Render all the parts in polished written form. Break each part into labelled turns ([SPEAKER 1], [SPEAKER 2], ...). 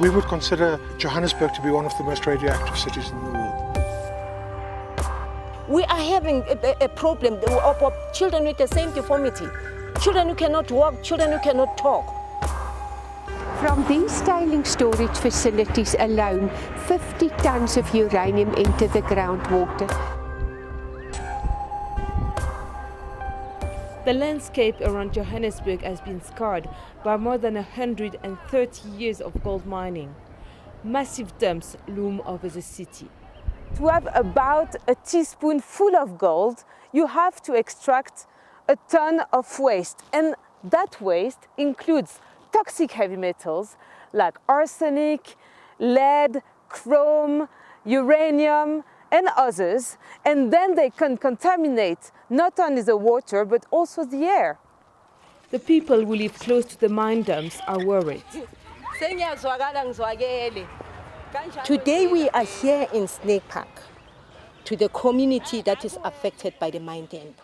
[SPEAKER 1] We would consider Johannesburg to be one of the most radioactive cities in the world.
[SPEAKER 2] We are having a problem of children with the same deformity, children who cannot walk, children who cannot talk.
[SPEAKER 3] From these tailing storage facilities alone, 50 tons of uranium enter the groundwater.
[SPEAKER 4] The landscape around Johannesburg has been scarred by more than 130 years of gold mining. Massive dumps loom over the city. To have about a teaspoonful of gold, you have to extract a ton of waste. And that waste includes toxic heavy metals like arsenic, lead, chrome, uranium, and others. And then they can contaminate not only the water, but also the air. The people who live close to the mine dumps are worried.
[SPEAKER 2] Today we are here in Snake Park to the community that is affected by the mine dam.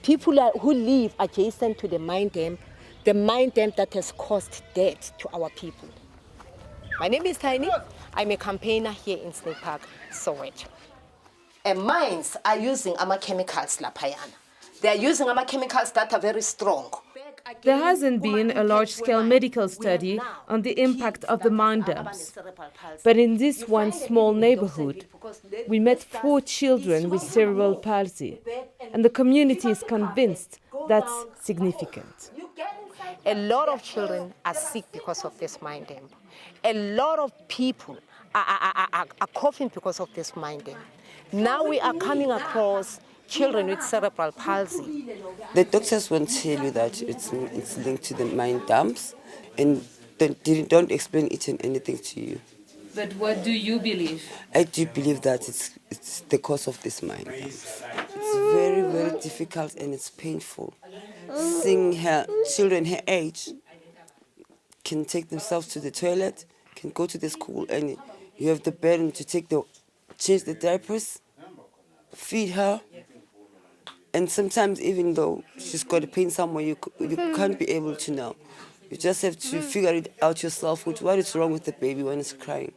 [SPEAKER 2] People who live adjacent to the mine dam that has caused death to our people. My name is Tiny. I'm a campaigner here in Snake Park, Soweto. And mines are using chemicals lapayana. They are using chemicals that are very strong.
[SPEAKER 4] There hasn't been a large-scale medical study on the impact of the mine dumps. But in this one small neighborhood, we met 4 children with cerebral palsy, and the community is convinced that's significant.
[SPEAKER 2] A lot of children are sick because of this mine dam. A lot of people are coughing because of this mine dam. Now we are coming across children with cerebral palsy.
[SPEAKER 5] The doctors won't tell you that it's linked to the mine dumps, and they don't explain each and anything to you.
[SPEAKER 4] But what do you believe?
[SPEAKER 5] I do believe that it's the cause of this mine dumps. It's very, very difficult and it's painful. Seeing children her age can take themselves to the toilet, can go to the school, and you have the burden to change the diapers, feed her. And sometimes even though she's got a pain somewhere, you can't be able to know. You just have to figure it out yourself, what is wrong with the baby when it's crying.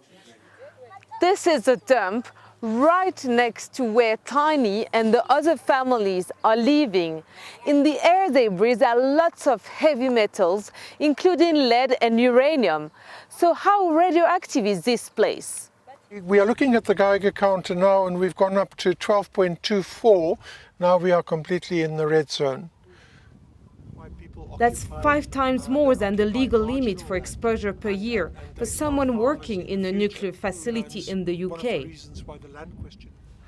[SPEAKER 4] This is a dump right next to where Tiny and the other families are living. In the air they breathe are lots of heavy metals, including lead and uranium. So how radioactive is this place?
[SPEAKER 1] We are looking at the Geiger counter now, and we've gone up to 12.24. Now we are completely in the red zone.
[SPEAKER 4] That's 5 times more than the legal limit for exposure per year for someone working in a nuclear facility in the UK.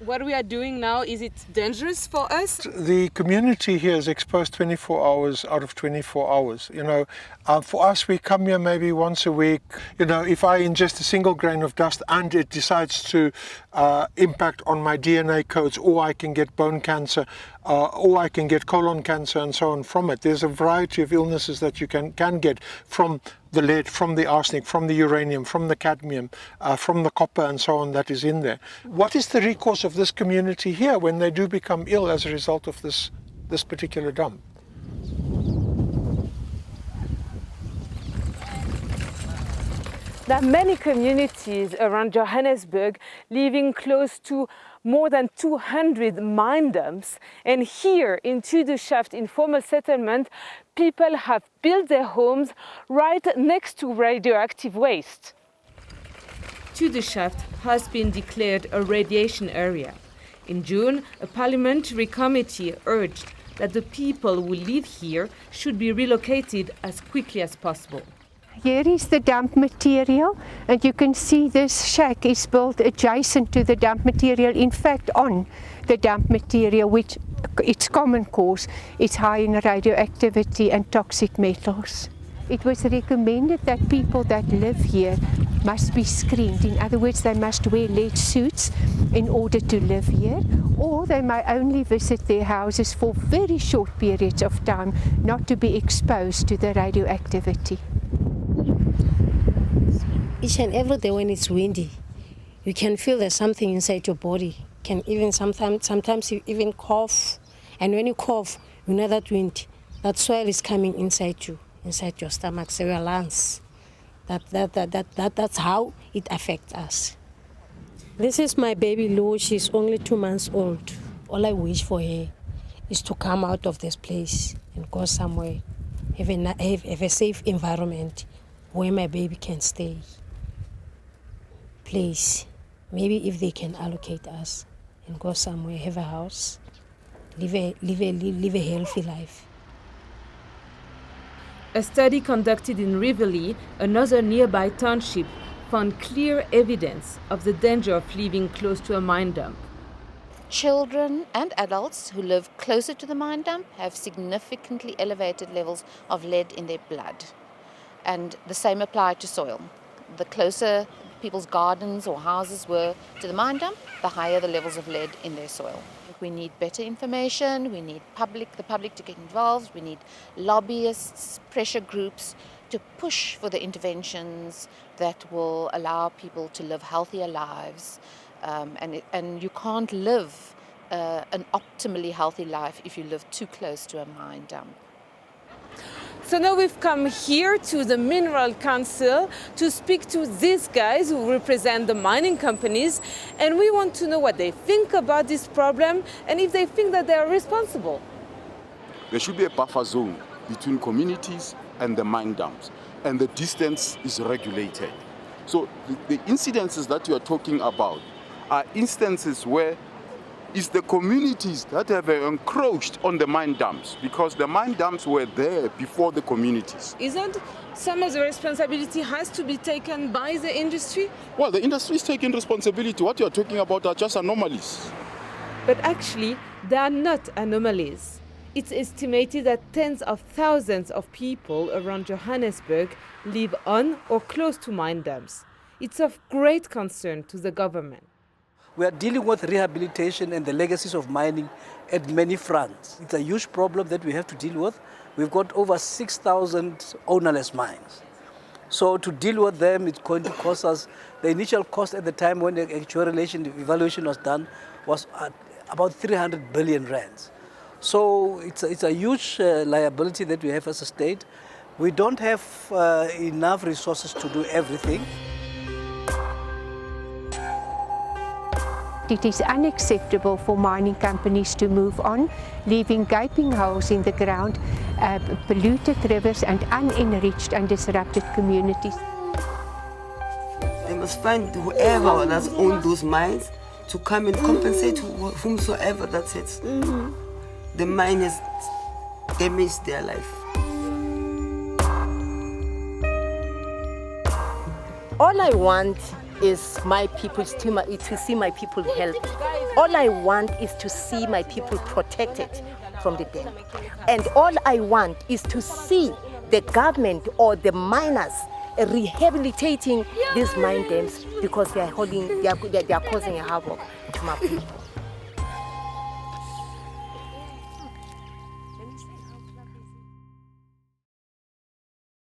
[SPEAKER 4] What we are doing now, is it dangerous for us?
[SPEAKER 1] The community here is exposed 24 hours out of 24 hours. For us, we come here maybe once a week. If I ingest a single grain of dust and it decides to impact on my DNA codes, or I can get bone cancer, or I can get colon cancer and so on from it. There's a variety of illnesses that you can get from the lead, from the arsenic, from the uranium, from the cadmium, from the copper and so on that is in there. What is the recourse of this community here when they do become ill as a result of this particular dump?
[SPEAKER 4] There are many communities around Johannesburg living close to more than 200 mine dumps. And here in Tudoshaft informal settlement, people have built their homes right next to radioactive waste. Tudoshaft has been declared a radiation area. In June, a parliamentary committee urged that the people who live here should be relocated as quickly as possible.
[SPEAKER 3] Here is the dump material, and you can see this shack is built adjacent to the dump material, in fact on the dump material, which its common cause is high in radioactivity and toxic metals. It was recommended that people that live here must be screened. In other words, they must wear lead suits in order to live here, or they may only visit their houses for very short periods of time, not to be exposed to the radioactivity.
[SPEAKER 6] Each and every day when it's windy, you can feel there's something inside your body. Can even sometimes you even cough, and when you cough, you know that wind, that soil is coming inside you, inside your stomach, so your lungs. That's how it affects us. This is my baby Lou. She's only 2 months old. All I wish for her is to come out of this place and go somewhere, have a safe environment where my baby can stay. Please, maybe if they can allocate us and go somewhere, have a house, live a healthy life.
[SPEAKER 4] A study conducted in Rivoli, another nearby township, found clear evidence of the danger of living close to a mine dump.
[SPEAKER 7] Children and adults who live closer to the mine dump have significantly elevated levels of lead in their blood. And the same applied to soil. The closer people's gardens or houses were to the mine dump, the higher the levels of lead in their soil. We need better information, we need the public to get involved, we need lobbyists, pressure groups to push for the interventions that will allow people to live healthier lives. And you can't live an optimally healthy life if you live too close to a mine dump.
[SPEAKER 4] So now we've come here to the Mineral Council to speak to these guys who represent the mining companies, and we want to know what they think about this problem and if they think that they are responsible.
[SPEAKER 8] There should be a buffer zone between communities and the mine dumps, and the distance is regulated. So the incidences that you are talking about are instances where it's the communities that have encroached on the mine dumps, because the mine dumps were there before the communities.
[SPEAKER 4] Isn't some of the responsibility has to be taken by the industry?
[SPEAKER 8] Well, the industry is taking responsibility. What you are talking about are just anomalies.
[SPEAKER 4] But actually, they are not anomalies. It's estimated that tens of thousands of people around Johannesburg live on or close to mine dumps. It's of great concern to the government.
[SPEAKER 9] We are dealing with rehabilitation and the legacies of mining at many fronts. It's a huge problem that we have to deal with. We've got over 6,000 ownerless mines. So to deal with them, it's going to cost us, the initial cost at the time when the actuarial evaluation was done was at about 300 billion rands. So it's a huge liability that we have as a state. We don't have enough resources to do everything.
[SPEAKER 3] It is unacceptable for mining companies to move on, leaving gaping holes in the ground, polluted rivers and unenriched and disrupted communities.
[SPEAKER 5] They must find whoever that's owned those mines to come and compensate whomsoever that's it. The mine has damaged their life.
[SPEAKER 2] All I want is my people to see my people healthy. All I want is to see my people protected from the dam. And all I want is to see the government or the miners rehabilitating these mine dams, because they are causing a havoc to my people.